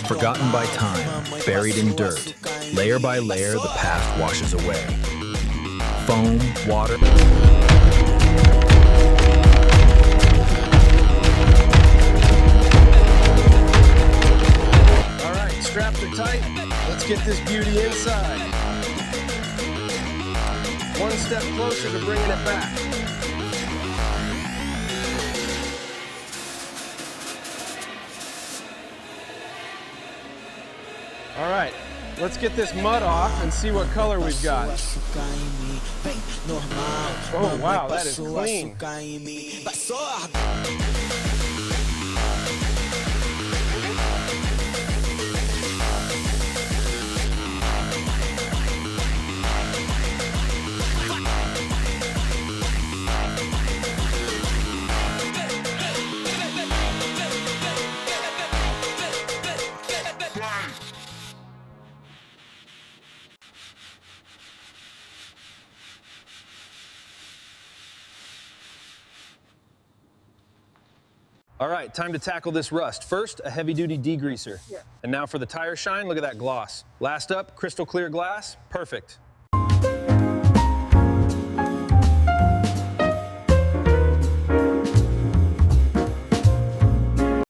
Forgotten by time, buried in dirt, layer by layer the past washes away. Foam, water. All right, straps are tight. Let's get this beauty inside. One step closer to bringing it back. All right, let's get this mud off and see what color we've got. Oh, wow, that is clean. All right, time to tackle this rust. First, a heavy-duty degreaser. And now for the tire shine, look at that gloss. Last up, crystal clear glass, perfect.